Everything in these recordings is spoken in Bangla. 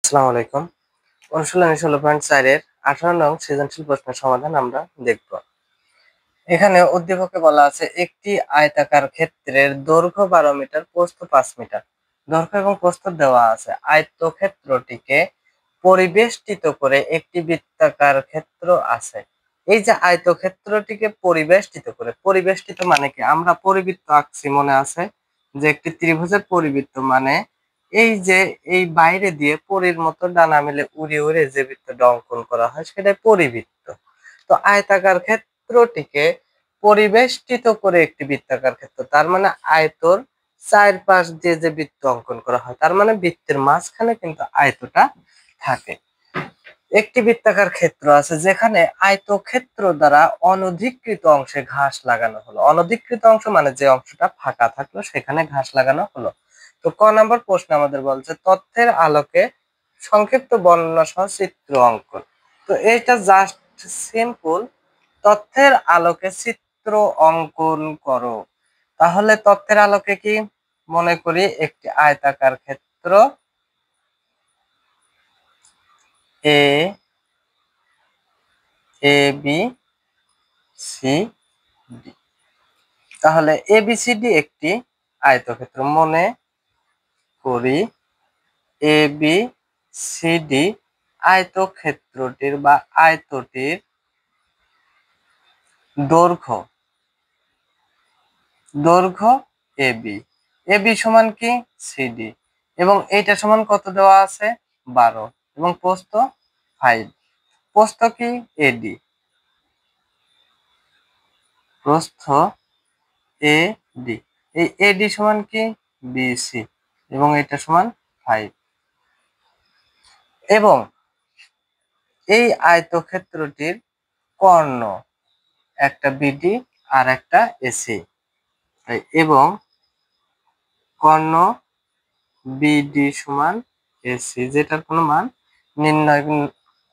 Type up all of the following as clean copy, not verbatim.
আসসালামু আলাইকুম। অনুশীলনী ১৬.৪ এর ১৮ নং সৃজনশীল প্রশ্নের সমাধান আমরা দেখব। এখানে উদ্দীপকে বলা আছে একটি আয়তাকার ক্ষেত্রের দৈর্ঘ্য ১২ মিটার, প্রস্থ ৫ মিটার। দৈর্ঘ্য এবং প্রস্থ দেওয়া আছে। আয়তক্ষেত্রটিকে পরিবেষ্টিত করে একটি বৃত্তাকার ক্ষেত্র আছে। এই যে আয়তক্ষেত্রটিকে পরিবেষ্টিত মানে কি? আমরা পরিবৃত্ত আঁকছি মনে আছে? যে একটি ত্রিভুজের পরিবৃত্ত মানে এই যে এই বাইরে দিয়ে পরীর মতো ডানা মেলে উড়ে উড়ে যে বৃত্তটা অঙ্কন করা হয় সেটাই পরিবৃত্ত। তো আয়তাকার ক্ষেত্রটিকে পরিবেষ্টিত করে একটি বৃত্তাকার ক্ষেত্র, তার মানে আয়তর চারপাশ দিয়ে যে বৃত্ত অঙ্কন করা হয়, তার মানে বৃত্তের মাঝখানে কিন্তু আয়তটা থাকে। একটি বৃত্তাকার ক্ষেত্র আছে যেখানে আয়তক্ষেত্র দ্বারা অনধিকৃত অংশে ঘাস লাগানো হলো। অনধিকৃত অংশ মানে যে অংশটা ফাঁকা থাকলো সেখানে ঘাস লাগানো হলো। তো ক নম্বর প্রশ্ন আমাদের বলছে তথ্যের আলোকে সংক্ষিপ্ত বর্ণনা সহ চিত্র অঙ্কন। তো এটা জাস্ট সিম্পল, তথ্যের আলোকে চিত্র অঙ্কন করো। তাহলে তথ্যের আলোকে কি মনে করি? একটি আয়তাকার ক্ষেত্র এ এ বি সি ডি। তাহলে এ বি সি ডি একটি আয়তক্ষেত্র। মনে করি এ বি সি ডি আয়তক্ষেত্রটির বা আয়তটির দৈর্ঘ্য এ বি। এ বি সমান কি? সিডি। এবং এইটা সমান কত দেওয়া আছে? 12। এবং প্রস্থ 5। প্রস্থ কি? এডি। প্রস্থ এ ডি। এই এডি সমান কি? বিসি। এবং এটা সমান 5। এবং এই আয়তক্ষেত্রটির কর্ণ একটা বিডি আর একটা এসি। এবং কর্ণ বিডি সমান এসি, যেটার কোনো মান নির্ণয়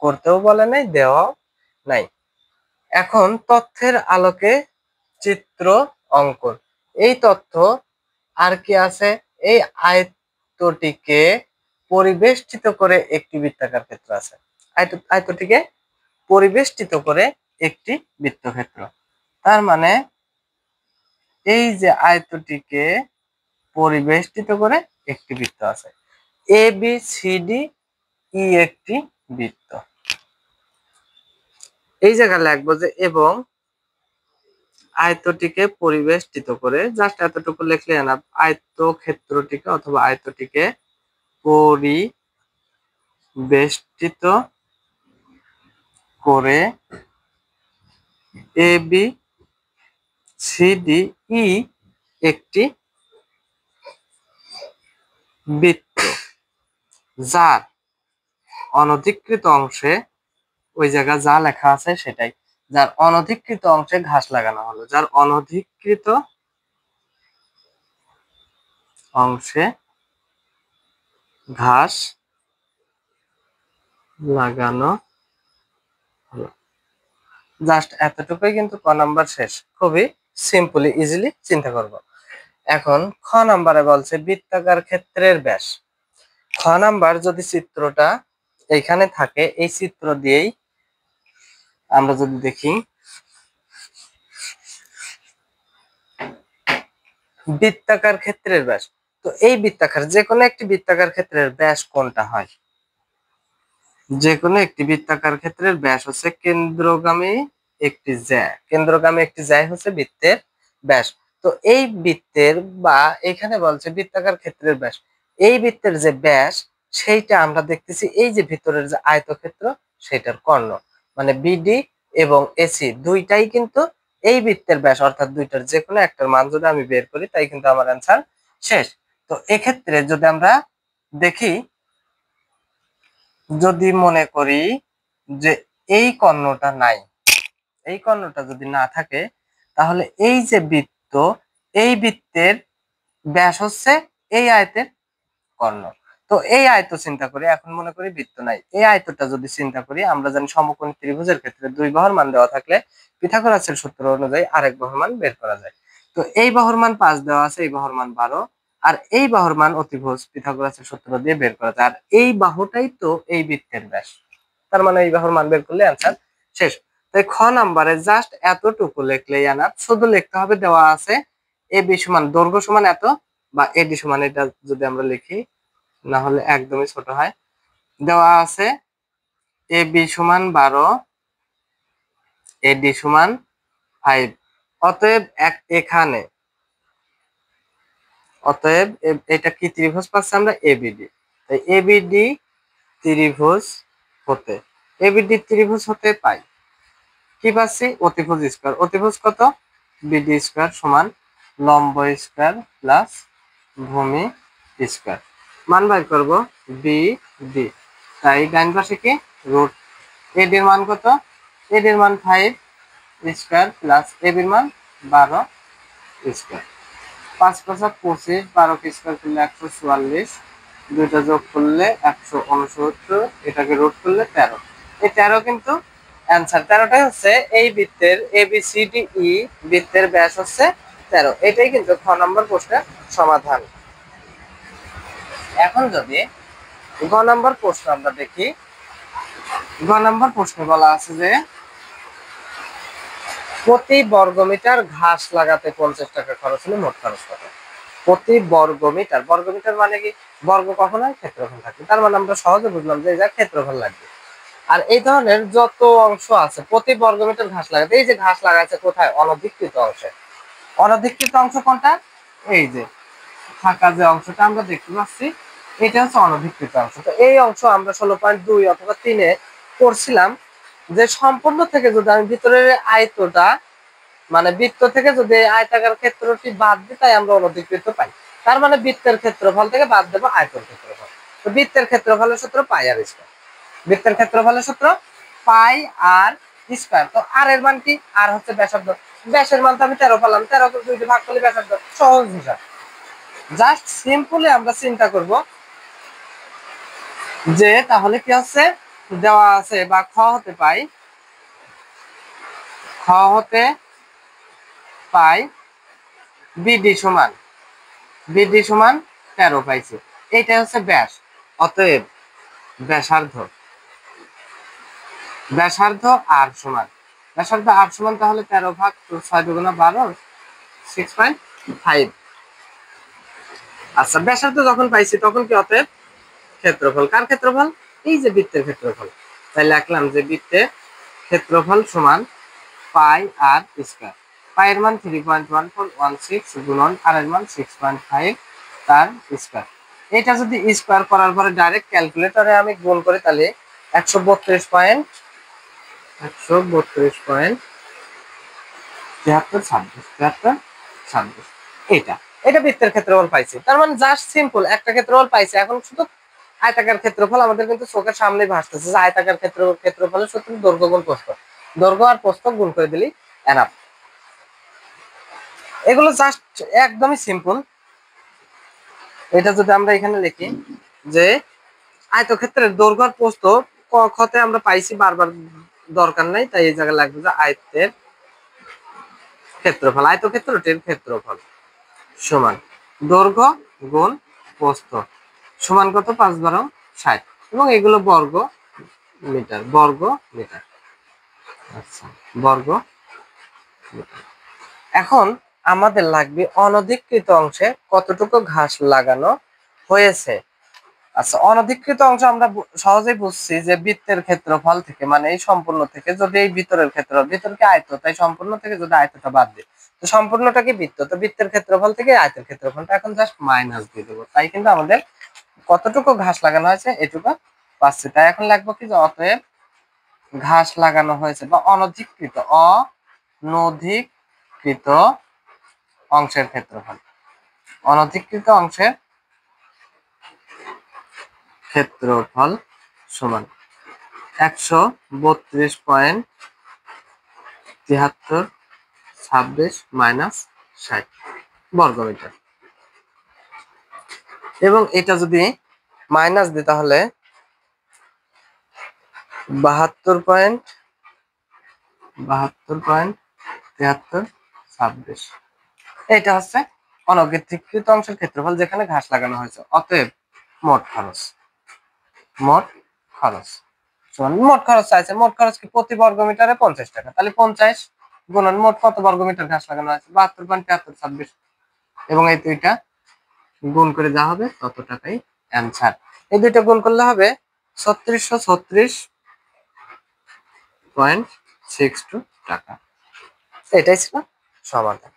করতেও বলে নাই, দেওয়াও নাই। এখন তথ্যের আলোকে চিত্র অঙ্কন। এই তথ্য আর কি আছে? এই আয়তটিকে পরিবেষ্টিত করে একটি বৃত্তাকার ক্ষেত্র আছে। আয়তটিকে পরিবেষ্টিত করে একটি বৃত্তক্ষেত্র, তার মানে এই যে আয়তটিকে পরিবেষ্টিত করে একটি বৃত্ত আছে। A B C D E একটি বৃত্ত। এই জায়গায় লিখবো যে এবং আয়তটিকে পরিবেষ্টিত করে, জাস্ট এতটুকু লিখলে না, আয়তক্ষেত্রটিকে অথবা আয়তটিকে পরিবেষ্টিত করে A B C D E একটি বৃত্ত যার অনধিকৃত অংশে, ওই জায়গা যা লেখা আছে সেটাই, যার অনধিকৃত অংশে ঘাস লাগানো হলো। যার অনধিকৃত অংশে ঘাস লাগানো হলো। জাস্ট এতটুকুই, কিন্তু ক নাম্বার শেষ। খুবই সিম্পলি ইজিলি চিন্তা করব। এখন খ নাম্বারে বলছে বৃত্তাকার ক্ষেত্রের ব্যাস। খ নাম্বার যদি চিত্রটা এইখানে থাকে, এই চিত্র দিয়েই আমরা যদি দেখি বৃত্তাকার ক্ষেত্রের ব্যাস, তো এই বৃত্তাকার যে কোনো একটি বৃত্তাকার ক্ষেত্রের ব্যাস কোনটা হয়? যে কোনো একটি বৃত্তাকার ক্ষেত্রের ব্যাস হচ্ছে কেন্দ্রগামী একটি জ্যা। কেন্দ্রগামী একটি জ্যাই হচ্ছে বৃত্তের ব্যাস। তো এই বৃত্তের বা এখানে বলছে বৃত্তাকার ক্ষেত্রের ব্যাস, এই বৃত্তের যে ব্যাস সেইটা আমরা দেখতেছি এই যে ভিতরের যে আয়তক্ষেত্র সেটার কর্ণ, মানে বিডি এবং এসি দুইটাই কিন্তু এই বৃত্তের ব্যাস, অর্থাৎ দুইটার যে কোনো একটার মান যদি আমি বের করি তাই কিন্তু আমার অ্যান্সার শেষ। তো এক্ষেত্রে যদি আমরা দেখি, যদি মনে করি যে এই কর্ণটা নাই, এই কর্ণটা যদি না থাকে, তাহলে এই যে বৃত্ত, এই বৃত্তের ব্যাস হচ্ছে এই আয়তের কর্ণ। তো এই আয়ত চিন্তা করি, এখন মনে করি বৃত্ত নাই, এই আয়তটা যদি চিন্তা করি, আমরা জানি সমকোণী ত্রিভুজের ক্ষেত্রে দুই বাহুর মান দেওয়া থাকলে পিথাগোরাসের সূত্র অনুযায়ী আরেক বাহুর মান বের করা যায়। তো এই বাহুর মান 5 দেওয়া আছে, এই বাহুর মান 12, আর এই বাহুর মান অতিভুজ পিথাগোরাসের সূত্র দিয়ে বের করা যায়। আর এই বাহুটাই তো এই বৃত্তের ব্যাস, তার মানে এই বাহুর মান বের করলে অ্যান্সার শেষ। তাই খ নাম্বারে জাস্ট এতটুকু লিখলেই এনাফ। শুধু লিখতে হবে দেওয়া আছে এ বি সমান দৈর্ঘ্য সমান এত, বা এডি সমান, এটা যদি আমরা লিখি না হলে একদমই ছোট হয়। দেওয়া আছে এ বি সমান 12, এডি সমান 5। অতএব এখানে এটা কি ত্রিভুজ পাচ্ছি আমরা এবিডি। তাই এবিডি ত্রিভুজ হতে, এবিডি ত্রিভুজ হতে পাই কি পাচ্ছি অতিভুজ স্কয়ার। অতিভুজ কত? বিডি স্কয়ার সমান লম্ব স্কয়ার প্লাস ভূমি স্কয়ার। মান বাই করব বিডি। তাই ডান পাশে কি রুট এডি এর মান কত? এডি এর মান 5 স্কয়ার প্লাস এবি এর মান 12 স্কয়ার। 5 5 25, 12 কে স্কয়ার করলে 144, দুইটা যোগ করলে 169, এটাকে রুট করলে 13। এই 13 কিন্তু অ্যান্সার। 13টাই হচ্ছে এই বৃত্তের ABCDE বৃত্তের ব্যাস হচ্ছে 13। এটাই কিন্তু খ নম্বর প্রশ্নের সমাধান। এখন যদি গ নম্বর প্রশ্ন আমরা দেখি, গ নম্বর প্রশ্নে বলা আছে যে প্রতি বর্গমিটার ঘাস লাগাতে 50 টাকা খরচ হলে মোট খরচ কত? প্রতি বর্গমিটার, বর্গমিটার মানে কি বর্গ কখন হয় ক্ষেত্রফল থাকে, তার মানে আমরা সহজে বুঝলাম যে এই যা ক্ষেত্রফল লাগবে। আর এই ধরনের যত অংশ আছে প্রতি বর্গমিটার ঘাস লাগাতে, এই যে ঘাস লাগাচ্ছে কোথায়? অনধিকৃত অংশে। অনধিকৃত অংশ কোনটা? এই যে ফাঁকা যে অংশটা আমরা দেখতে পাচ্ছি এটা হচ্ছে অনধিকৃত অংশ। তো এই অংশ আমরা 16.2 অথবা 3-এ করছিলাম যে সম্পূর্ণ থেকে যদি আমি ভিতরের আয়তটা মানে বৃত্ত থেকে যদি আয়তাকার ক্ষেত্রটি বাদ দিই তাই আমরা অনধিকৃত পাই। তার মানে বৃত্তের ক্ষেত্রফল থেকে বাদ দেবো আয়তর ক্ষেত্রফল। তো বৃত্তের ক্ষেত্রফলের সূত্র পাই আর স্কয়ার। বৃত্তের ক্ষেত্রফলের সূত্র পাই আর স্কয়ার। তো আর এর মান কি? আর হচ্ছে ব্যাসার্ধ। ব্যাসের মান তো আমি 13 পেলাম, 13 কে 2 দিয়ে ভাগ করলে ব্যাসার্ধ। সহজ হিসাব। জাস্ট সিম্পলি আমরা চিন্তা করব যে তাহলে কি হচ্ছে দেওয়া আছে বা খ হতে পাই, খ হতে পাই বিডি সমান, বিডি সমান 13 পাইছি। এইটা হচ্ছে ব্যাস। অতএব ব্যাসার্ধ, ব্যাসার্ধ আর সমান, ব্যাসার্ধ আর সমান তাহলে 13 ভাগ 6 দুগুণা 12, 6.5। আচ্ছা ব্যাসার্ধ যখন পাইছি তখন কি? অতএব ক্ষেত্রফল। কার ক্ষেত্রফল? এই যে বৃত্তের ক্ষেত্রফল। তাই লিখলাম যে বৃত্তের ক্ষেত্রফল সমান পাই আর স্কয়ার। পাই এর মান 3.1416 গুণন আর এর মান 6.5 তার স্কয়ার। এটা যদি স্কয়ার করার পরে ডাইরেক্ট ক্যালকুলেটরে আমি গুণ করি তাহলে 132.7326 এটা এটা বৃত্তের ক্ষেত্রফল পাইছি। তার মানে জাস্ট সিম্পল একটা ক্ষেত্রফল পাইছি। এখন শুধু আয়তাকার ক্ষেত্রফল আমাদের কিন্তু চোখের সামনে ভাসতেছে যে আয়তাকার ক্ষেত্রফলের সূত্র দৈর্ঘ্য গুণ প্রস্থ, দৈর্ঘ্য আর প্রস্থ গুণ করে দিলি এনাফ। এগুলো জাস্ট একদমই সিম্পল। এটা যদি আমরা এখানে লিখি যে আয়তক্ষেত্রের দৈর্ঘ্য আর প্রস্থ ক খতে আমরা পাইছি, বারবার দরকার নাই, তাই এই জায়গায় লাগবে যে আয়তের ক্ষেত্রফল, আয়তক্ষেত্রটির ক্ষেত্রফল সমান দৈর্ঘ্য গুণ প্রস্থ সমান কত? 5×12 = 60 এবং এগুলো বর্গ মিটার, বর্গ মিটার। আচ্ছা বর্গ মিটার। এখন আমাদের লাগবে অনধিকৃত অংশে কতটুকু ঘাস লাগানো হয়েছে। আচ্ছা অনধিকৃত অংশ আমরা সহজেই বুঝছি যে বৃত্তের ক্ষেত্রফল থেকে, মানে এই সম্পূর্ণ থেকে যদি এই ভিতরের ক্ষেত্রফল, ভিতরকে আয়ত, তাই সম্পূর্ণ থেকে যদি আয়তটা বাদ দিই তো সম্পূর্ণটা কি বৃত্ত, তো বৃত্তের ক্ষেত্রফল থেকে আয়তের ক্ষেত্রফলটা এখন জাস্ট মাইনাস দিয়ে দেবো। তাই কিন্তু আমাদের কতটুকু ঘাস লাগানো হয়েছে এটুকু পাচ্ছি। তাই এখন লাগবো কি যে অতএব ঘাস লাগানো হয়েছে বা অনধিকৃত, অনধিকৃত অংশের ক্ষেত্রফল, অনধিকৃত অংশের ক্ষেত্রফল সমান 132.7326 - 60 বর্গমিটার। এবং এটা যদি মাইনাস দিই তাহলে 72.7326 এটা হচ্ছে অনধিকৃত অংশের ক্ষেত্রফল যেখানে ঘাস লাগানো হয়েছে। অতএব মোট খরচ মোট খরচ চাইছে। মোট খরচ কি প্রতি বর্গ মিটারে 50 টাকা, তাহলে 50 গুণন মোট কত বর্গ মিটার ঘাস লাগানো আছে, 72.7326, এবং এই দুইটা গুণ করে যা হবে তত টাকাই অ্যান্সার। এই দুইটা গুণ করলে হবে 3636.62 টাকা। এটাই ছিল সমাধান।